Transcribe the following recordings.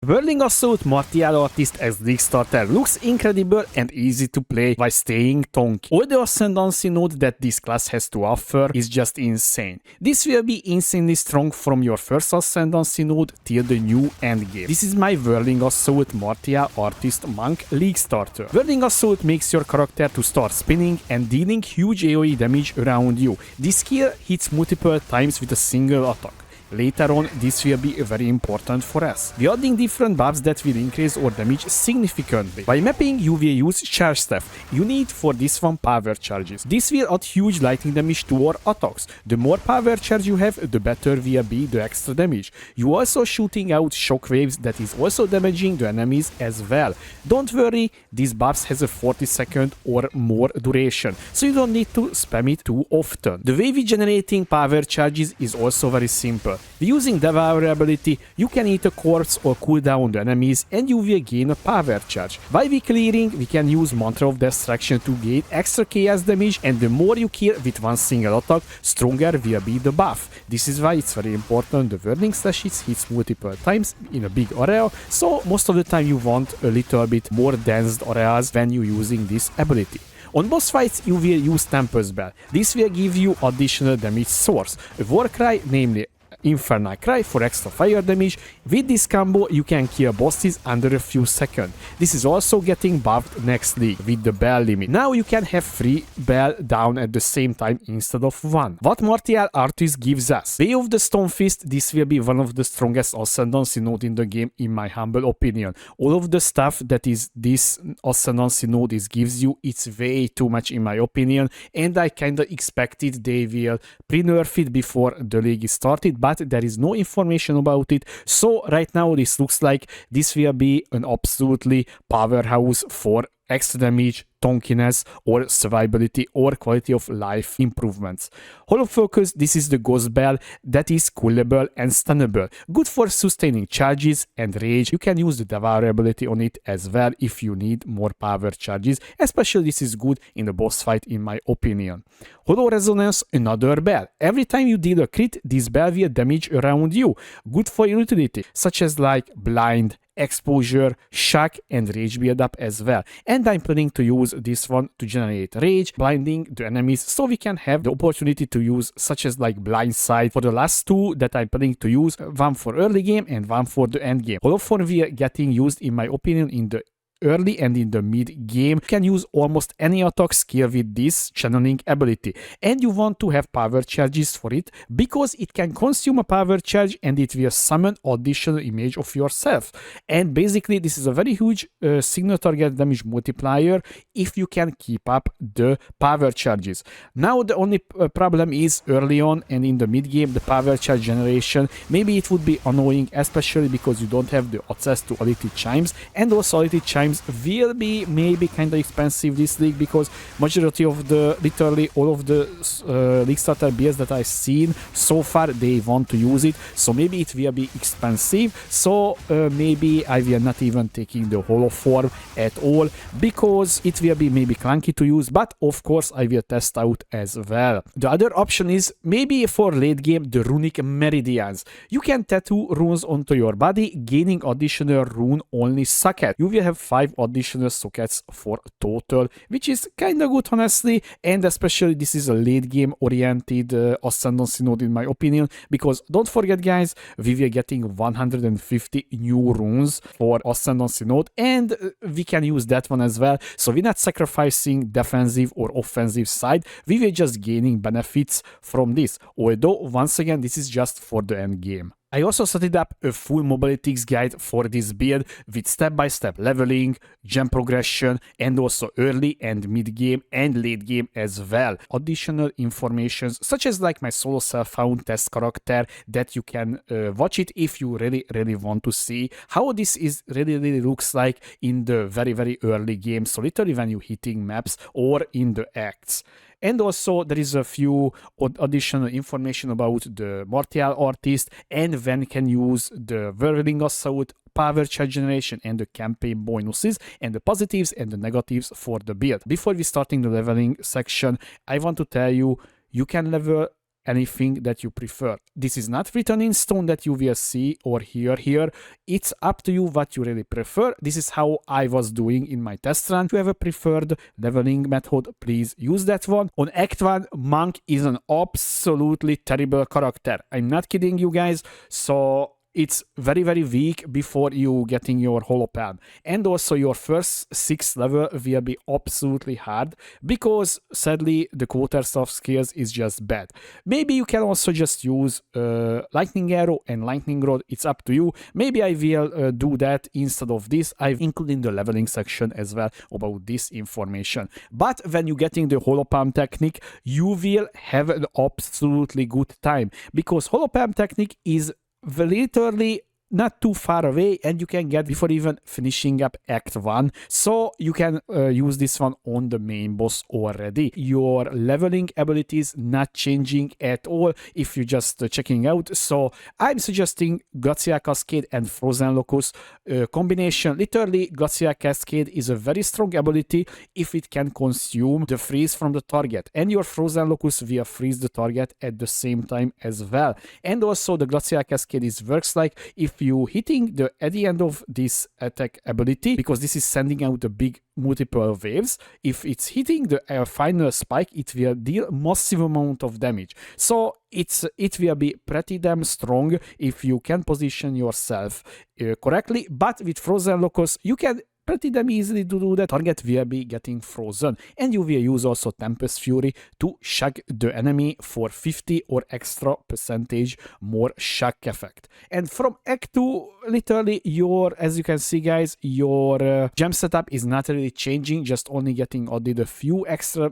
Whirling Assault Martial Artist as League Starter looks incredible and easy to play while staying tonky. All the Ascendancy node that this class has to offer is just insane. This will be insanely strong from your first Ascendancy node till the new endgame. This is my Whirling Assault Martial Artist Monk League Starter. Whirling Assault makes your character to start spinning and dealing huge AoE damage around you. This skill hits multiple times with a single attack. Later on, this will be very important for us. We are adding different buffs that will increase our damage significantly. By mapping, you will use charge staff. You need for this one power charges. This will add huge lightning damage to our attacks. The more power charge you have, the better will be the extra damage. You also shooting out shockwaves that is also damaging the enemies as well. Don't worry, this buffs has a 40-second or more duration, so you don't need to spam it too often. The way we generating power charges is also very simple. Using Devour ability, you can eat a corpse or cool down the enemies and you will gain a power charge. While we clearing, we can use Mantra of Destruction to gain extra chaos damage, and the more you kill with one single attack, stronger will be the buff. This is why it's very important the Whirling Slashes hits multiple times in a big area, so most of the time you want a little bit more dense areas when you're using this ability. On boss fights, you will use Tempest Bell. This will give you additional damage source. A Warcry, namely Infernal Cry for extra fire damage. With this combo you can kill bosses under a few seconds. This is also getting buffed next league with the bell limit. Now you can have 3 bell down at the same time instead of 1. What Martial Artist gives us? Way of the Stone Fist, this will be one of the strongest Ascendancy node in the game in my humble opinion. All of the stuff that is this Ascendancy node gives you, it's way too much in my opinion, and I kinda expected they will pre-nerf it before the league is started, but there is no information about it. So right now this looks like this will be an absolutely powerhouse for extra damage, tonkiness, or survivability or quality of life improvements. Hollow Focus, this is the Ghost Bell that is coolable and stunnable. Good for sustaining charges and rage. You can use the Devour ability on it as well if you need more power charges. Especially this is good in the boss fight in my opinion. Hollow Resonance, another bell. Every time you deal a crit, this bell will damage around you. Good for utility, such as like blind, exposure, shock, and rage build up as well. And I'm planning to use this one to generate rage, blinding the enemies, so we can have the opportunity to use such as like blindside for the last 2 that I'm planning to use, one for early game and one for the end game. Holophone we are getting used in my opinion in the early and in the mid game. You can use almost any attack skill with this channeling ability, and you want to have power charges for it because it can consume a power charge and it will summon additional image of yourself. And basically this is a very huge signal target damage multiplier if you can keep up the power charges. Now the only problem is early on and in the mid game the power charge generation. Maybe it would be annoying, especially because you don't have the access to Ality Chimes, and also Ality Chimes will be maybe kind of expensive this league because majority of the, literally all of the league starter builds that I've seen so far, they want to use it, so maybe it will be expensive. So maybe I will not even taking the Hollow Form at all because it will be maybe clunky to use, but of course I will test out as well. The other option is maybe for late game the Runic Meridians. You can tattoo runes onto your body, gaining additional rune only socket. You will have 5 additional sockets for total, which is kinda good honestly, and especially this is a late game oriented Ascendancy node in my opinion, because don't forget guys, we were getting 150 new runes for Ascendancy node, and we can use that one as well, so we're not sacrificing defensive or offensive side, we were just gaining benefits from this, although once again this is just for the end game. I also set up a full mobilities guide for this build with step-by-step leveling, gem progression, and also early and mid-game and late-game as well. Additional informations such as like my solo self-found test character that you can watch it if you really want to see how this is really looks like in the very early game, so literally when you're hitting maps or in the acts. And also there is a few additional information about the Martial Artist and when can use the Whirling Assault, power charge generation, and the campaign bonuses, and the positives and the negatives for the build. Before we starting the leveling section, I want to tell you, you can level anything that you prefer. This is not written in stone that you will see or hear here. It's up to you what you really prefer. This is how I was doing in my test run. If you have a preferred leveling method, please use that one. On Act 1, Monk is an absolutely terrible character. I'm not kidding you guys. So it's very, very weak before you getting your holopalm. And also your first 6 level will be absolutely hard because sadly the quarters of skills is just bad. Maybe you can also just use lightning arrow and lightning rod. It's up to you. Maybe I will do that instead of this. I've included in the leveling section as well about this information. But when you're getting the holopalm technique, you will have an absolutely good time because holopalm technique is literally not too far away and you can get before even finishing up Act 1. So you can use this one on the main boss already. Your leveling abilities not changing at all if you're just checking out. So I'm suggesting Glacial Cascade and Frozen Locust combination. Literally, Glacial Cascade is a very strong ability if it can consume the freeze from the target. And your Frozen Locust will freeze the target at the same time as well. And also the Glacial Cascade works like if you hitting at the end of this attack ability, because this is sending out the big multiple waves, if it's hitting the final spike, it will deal massive amount of damage. So it will be pretty damn strong if you can position yourself correctly. But with Frozen Locust, you can pretty damn easily to do that. Target will be getting frozen, and you will use also Tempest Fury to shock the enemy for 50 or extra percentage more shock effect. And from Act 2, literally as you can see guys, your gem setup is not really changing, just only getting added a few extra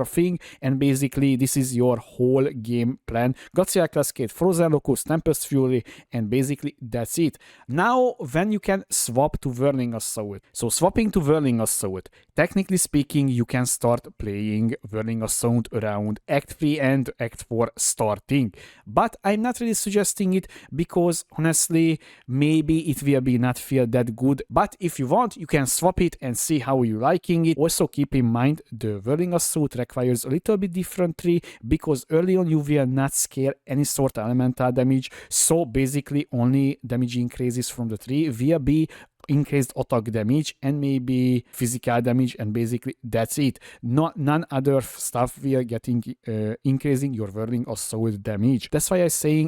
thing, and basically this is your whole game plan. Glacial Cascade, Frozen Locust, Tempest Fury, and basically that's it. Now when you can swap to Whirling Assault. So swapping to Whirling Assault, technically speaking, you can start playing Whirling Assault around Act 3 and Act 4 starting. But I'm not really suggesting it because honestly, maybe it will be not feel that good. But if you want, you can swap it and see how you're liking it. Also keep in mind the Whirling Assault requires a little bit differently because early on you will not scale any sort of elemental damage. So basically only damage increases from the tree will be increased attack damage and maybe physical damage, and basically that's it. None other stuff will getting increasing your Whirling Assault damage. That's why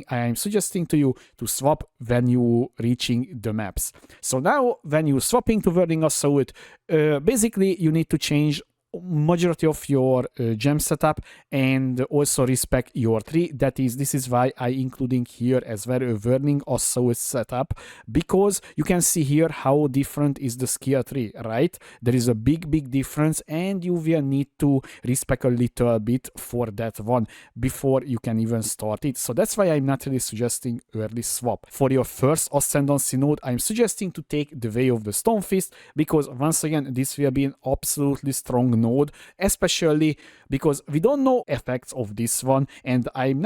I'm suggesting to you to swap when you reaching the maps. So now when you swapping to Whirling Assault, basically you need to change majority of your gem setup and also respect your tree. This is why I including here as well a Whirling Assault setup, because you can see here how different is the skill tree, right? There is a big difference, and you will need to respect a little bit for that one before you can even start it. So that's why I'm not really suggesting early swap. For your first Ascendancy node, I'm suggesting to take the Way of the Stone Fist, because once again this will be an absolutely strong node, especially because we don't know effects of this one, and I'm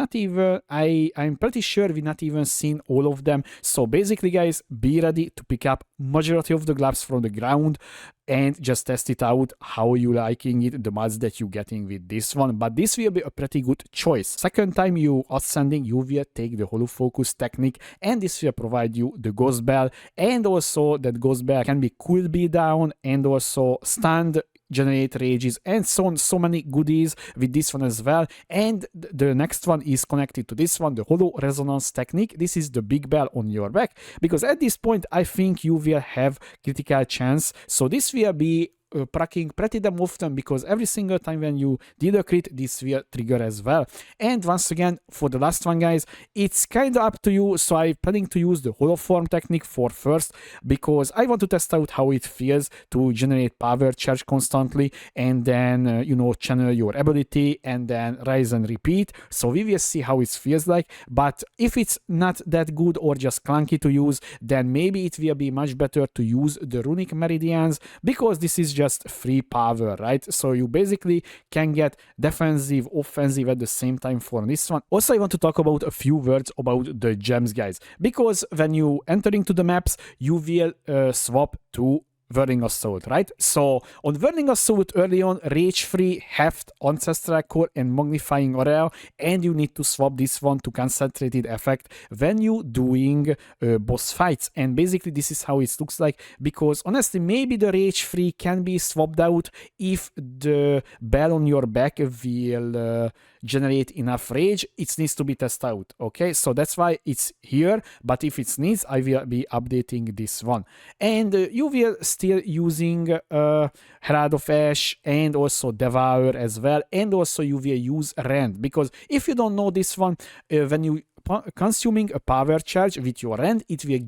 pretty sure we not even seen all of them. So basically guys, be ready to pick up majority of the gloves from the ground and just test it out how you liking it, the mods that you getting with this one. But this will be a pretty good choice. Second time you ascending, you will take the Hollow Focus technique, and this will provide you the Ghost Bell, and also that Ghost Bell can be cool beat down and also stunned, generate rages, and so many goodies with this one as well. And the next one is connected to this one, the Hollow Resonance technique. This is the big bell on your back, because at this point I think you will have critical chance. So this will be proccing pretty damn often, because every single time when you did a crit, this will trigger as well. And once again, for the last one guys, it's kind of up to you. So I'm planning to use the Hollow Form technique for first, because I want to test out how it feels to generate power charge constantly, and then channel your ability and then rise and repeat. So we will see how it feels like. But if it's not that good or just clunky to use, then maybe it will be much better to use the Runic Meridians, because this is just free power, right? So you basically can get defensive, offensive at the same time for this one. Also, I want to talk about a few words about the gems, guys, because when you enter into the maps, you will swap to Whirling Assault, right? So on Whirling Assault early on, Rage Free, Heft, Ancestral Core, and Magnifying Aura, and you need to swap this one to Concentrated Effect when you doing boss fights. And basically this is how it looks like, because honestly maybe the Rage Free can be swapped out if the bell on your back will generate enough rage. It needs to be tested out, okay? So that's why it's here, but if it needs, I will be updating this one. And you will still using Herald of Ash and also Devour as well, and also you will use Rend, because if you don't know this one, when you consuming a power charge with your Rend, it will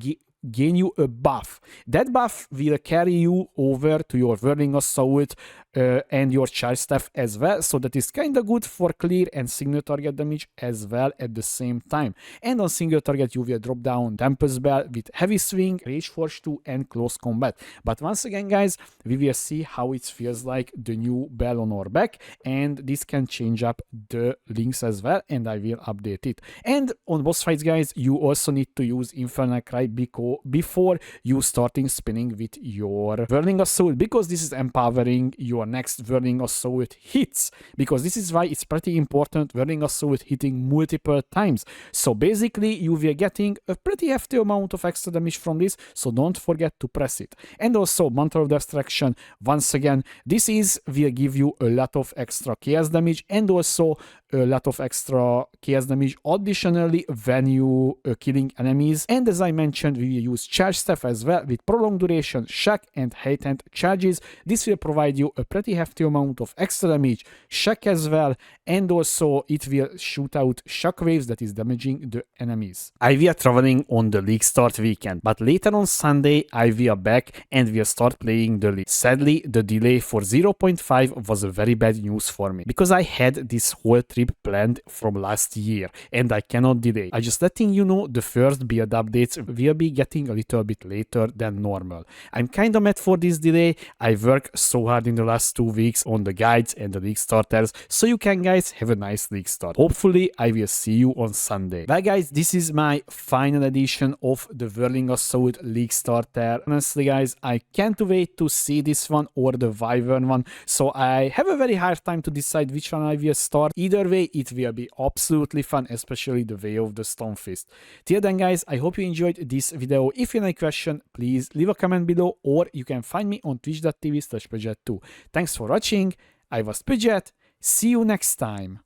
gain you a buff. That buff will carry you over to your Whirling Assault and your charge staff as well, so that is kind of good for clear and single target damage as well at the same time. And on single target you will drop down Tempest Bell with Heavy Swing, Rage Force 2 and Close Combat. But once again guys, we will see how it feels like the new bell on our back, and this can change up the links as well, and I will update it. And on boss fights guys, you also need to use Infernal Cry before you starting spinning with your Whirling Assault, because this is empowering your next Whirling Assault hits, because this is why it's pretty important Whirling Assault hitting multiple times. So basically you will getting a pretty hefty amount of extra damage from this, so don't forget to press it. And also Mantle of Destruction, once again, this will give you a lot of extra chaos damage and also a lot of extra chaos damage additionally when you killing enemies. And as I mentioned, we will use Charge Staff as well with prolonged duration, shock and heightened charges. This will provide you a pretty hefty amount of extra damage, shock as well, and also it will shoot out shockwaves that is damaging the enemies. I will traveling on the league start weekend, but later on Sunday I will back and will start playing the league. Sadly, the delay for 0.5 was a very bad news for me, because I had this whole trip planned from last year and I cannot delay. I just letting you know the first build updates will be getting a little bit later than normal. I'm kinda mad for this delay. I worked so hard in the last 2 weeks on the guides and the league starters, so you can guys have a nice league start. Hopefully I will see you on Sunday. Well guys, this is my final edition of the Whirling Assault league starter. Honestly guys, I can't wait to see this one or the Wyvern one, so I have a very hard time to decide which one I will start. Either way, it will be absolutely fun, especially the Way of the Stonefist. Till then guys, I hope you enjoyed this video. If you have any question, please leave a comment below, or you can find me on twitch.tv/Pidget2. Thanks for watching, I was Pidget, see you next time.